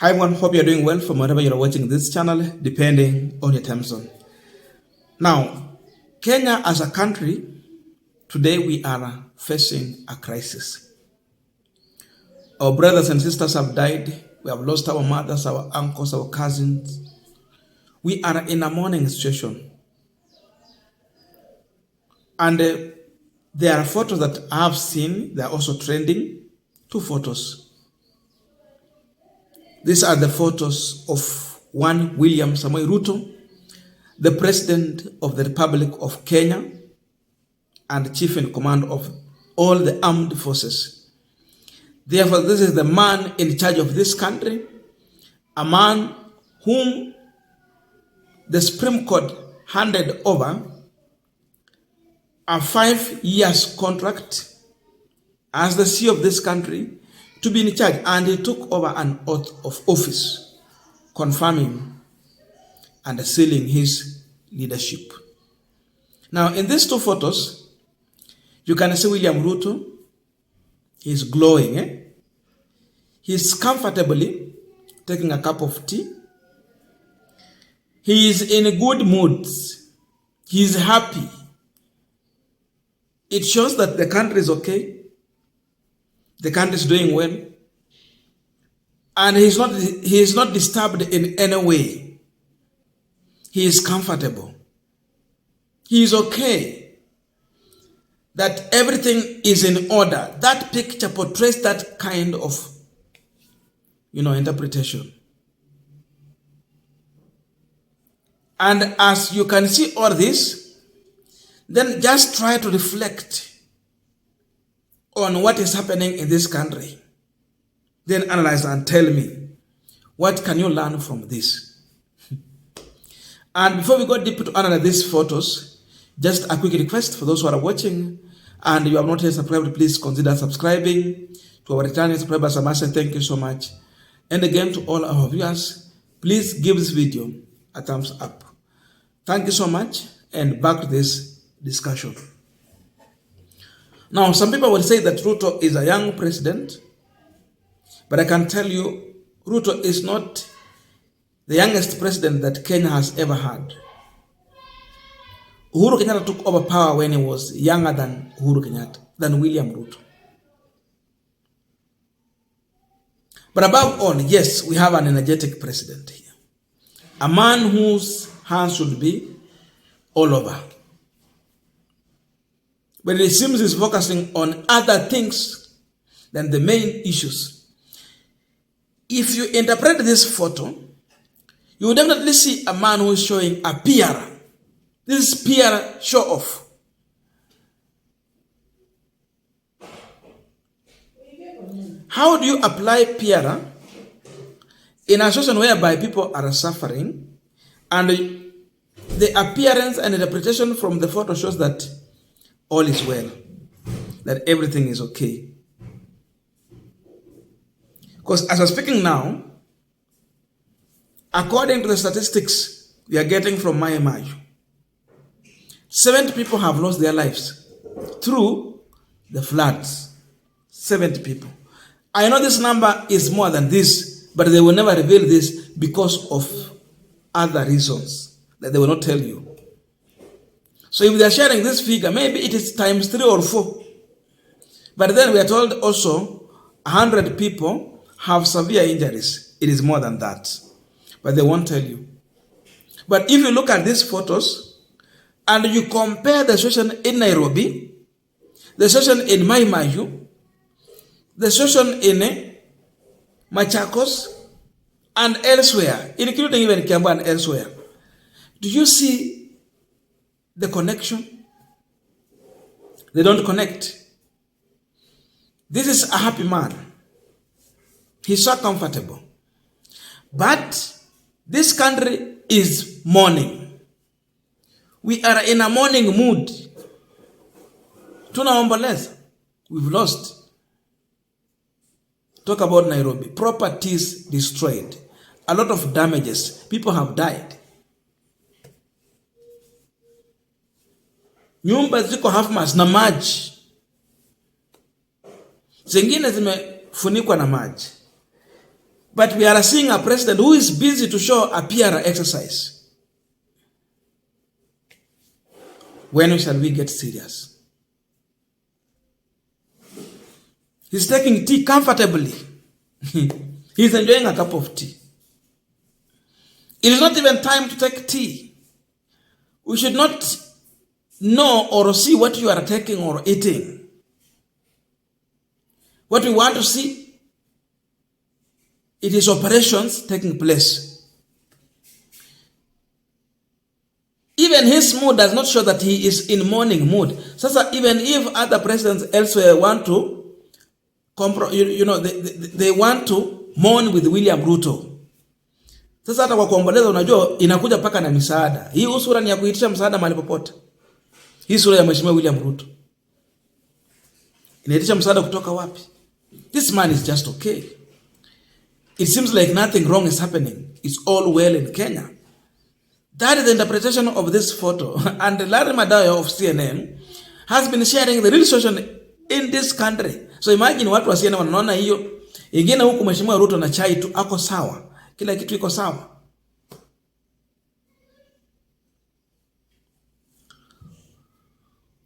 Hi everyone, hope you're doing well from wherever you're watching this channel, depending on your time zone. Now, Kenya as a country, today we are facing a crisis. Our brothers and sisters have died. We have lost our mothers, our uncles, our cousins. We are in a mourning situation. And there are photos that I have seen. They are also trending. 2 photos. These are the photos of one William Samoei Ruto, the President of the Republic of Kenya and Chief in Command of all the armed forces. Therefore, this is the man in charge of this country, a man whom the Supreme Court handed over a 5 years contract as the CEO of this country to be in charge, and he took over an oath of office, confirming and sealing his leadership. Now, in these 2 photos, you can see William Ruto. He's glowing. He's comfortably taking a cup of tea. He is in a good mood. He's happy. It shows that the country is okay. The country is doing well. And he is not disturbed in any way. He is comfortable. He is okay. That everything is in order. That picture portrays that kind of, interpretation. And as you can see all this, then just try to reflect on what is happening in this country. Then analyze and tell me, what can you learn from this? And before we go deep to analyze these photos, just a quick request for those who are watching and you have not yet subscribed, please consider subscribing. To our returning subscribers, I must say thank you so much. And again, to all our viewers, please give this video a thumbs up. Thank you so much, and back to this discussion. Now, some people will say that Ruto is a young president, but I can tell you, Ruto is not the youngest president that Kenya has ever had. Uhuru Kenyatta took over power when he was younger than William Ruto. But above all, yes, we have an energetic president here. A man whose hands should be all over. But it seems he's focusing on other things than the main issues. If you interpret this photo, you will definitely see a man who is showing a PR. This is PR show off. How do you apply PR in a situation whereby people are suffering, and the appearance and interpretation from the photo shows that all is well, that everything is okay? Because as I'm speaking now, according to the statistics we are getting from Myanmar, 70 people have lost their lives through the floods. 70 people. I know this number is more than this, but they will never reveal this because of other reasons that they will not tell you. So if they are sharing this figure, maybe it is times 3 or 4. But then we are told also 100 people have severe injuries. It is more than that. But they won't tell you. But if you look at these photos and you compare the situation in Nairobi, the situation in Mai Mahiu, the situation in Machakos, and elsewhere, including even Kiambu and elsewhere, do you see the connection? They don't connect. This is a happy man. He's so comfortable. But this country is mourning. We are in a mourning mood. Tunaomboleza. We've lost. Talk about Nairobi. Properties destroyed. A lot of damages. People have died. Nyumba ziko half mast na maji. Zingine zimefunikwa na maji. But we are seeing a president who is busy to show a PR exercise. When shall we get serious? He's taking tea comfortably. He's enjoying a cup of tea. It is not even time to take tea. We should not know or see what you are taking or eating. What we want to see, it is operations taking place. Even his mood does not show that he is in mourning mood. Sasa, even if other presidents elsewhere want to, they want to mourn with William Ruto. Sasa hata kwa kuomboleza, unajua inakuja paka na misaada. Hii usura ni ya kuitisha msaada mahali popote. Hii sura ya Mheshimiwa William Ruto inaitisha msaada kutoka wapi? This man is just okay. It seems like nothing wrong is happening. It's all well in Kenya. That is the interpretation of this photo. And Larry Madayo of CNN has been sharing the real situation in this country. So imagine watu wa CNN wanaona hiyo. Ingine huku Mheshimiwa Ruto na chai tu ako sawa. Kila kitu iko sawa.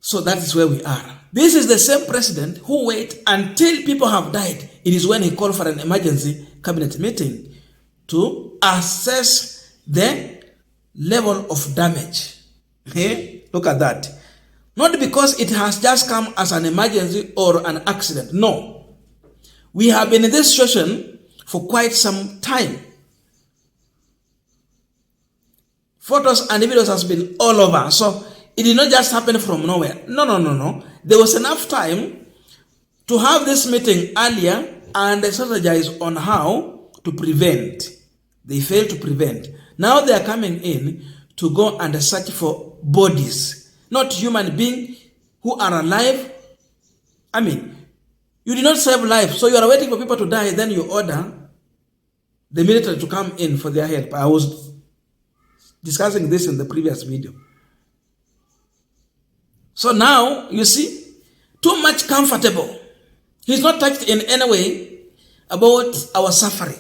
So that is where we are. This is the same president who wait until people have died. It is when he called for an emergency cabinet meeting to assess the level of damage. Hey, look at that. Not because it has just come as an emergency or an accident. No. We have been in this situation for quite some time. Photos and videos has been all over. So it did not just happen from nowhere. No. There was enough time to have this meeting earlier and strategize on how to prevent. They failed to prevent. Now they are coming in to go and search for bodies, not human beings who are alive. I mean, you did not save life, so you are waiting for people to die, then you order the military to come in for their help. I was discussing this in the previous video. So now, you see, too much comfortable. He's not touched in any way about our suffering.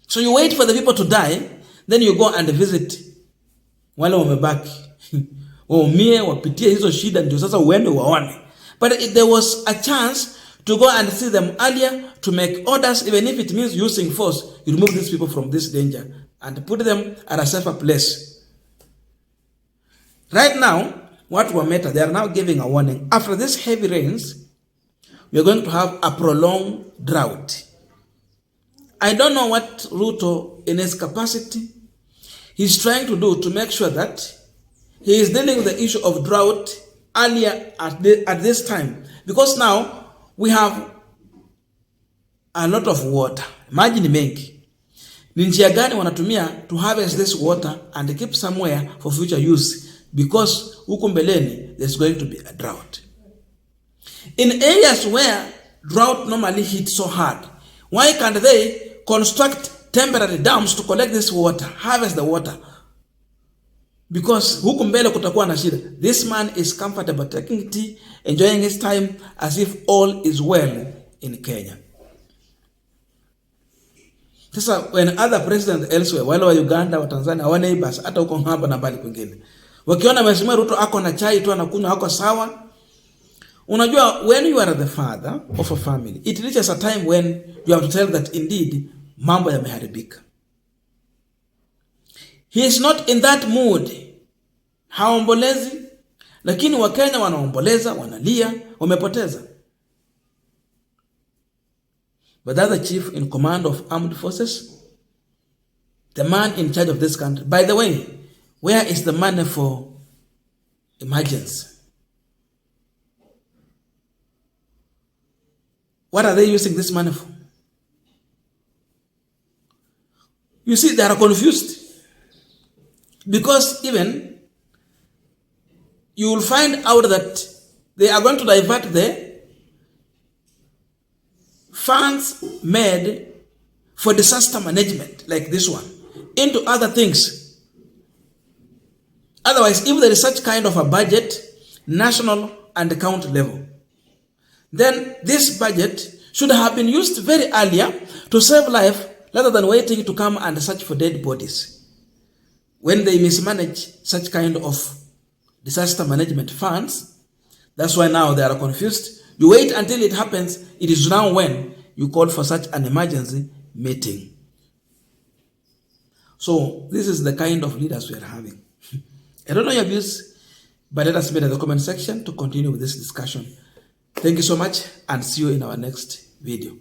So you wait for the people to die, then you go and visit wale wamebaki. Waumie, wapitie hizo shida, ndio sasa uende waone. But there was a chance to go and see them earlier, to make orders, even if it means using force. You remove these people from this danger and put them at a safer place. Right now, what Wameta, they are now giving a warning. After these heavy rains, we are going to have a prolonged drought. I don't know what Ruto, in his capacity, he's trying to do to make sure that he is dealing with the issue of drought earlier at this time. Because now we have a lot of water. Imagine mengi. Ni njia gani wanatumia to harvest this water and keep somewhere for future use? Because huko mbeleni there's going to be a drought. In areas where drought normally hits so hard, why can't they construct temporary dams to collect this water, harvest the water? Because huko mbele kutakuwa na shida. This man is comfortable taking tea, enjoying his time as if all is well in Kenya. Sasa when other presidents elsewhere, wale wa Uganda, wa Tanzania, wa neighbors, hata huko hapa na bali kwingine, wakiona Mheshimiwa Ruto ako na chai tu anakunywa ako sawa. Unajua, when you are the father of a family, it reaches a time when you have to tell that indeed mambo yameharibika. He is not in that mood. Haombolezi, lakini Wakenya wanaomboleza, wanalia, wamepoteza. But that's the chief in command of armed forces, the man in charge of this country. By the way, where is the money for emergency? What are they using this money for? You see, they are confused. Because even you will find out that they are going to divert the funds made for disaster management, like this one, into other things. Otherwise, if there is such kind of a budget, national and county level, then this budget should have been used very earlier to save life rather than waiting to come and search for dead bodies. When they mismanage such kind of disaster management funds, that's why now they are confused. You wait until it happens. It is now when you call for such an emergency meeting. So this is the kind of leaders we are having. I don't know your views, but let us meet in the comment section to continue with this discussion. Thank you so much, and see you in our next video.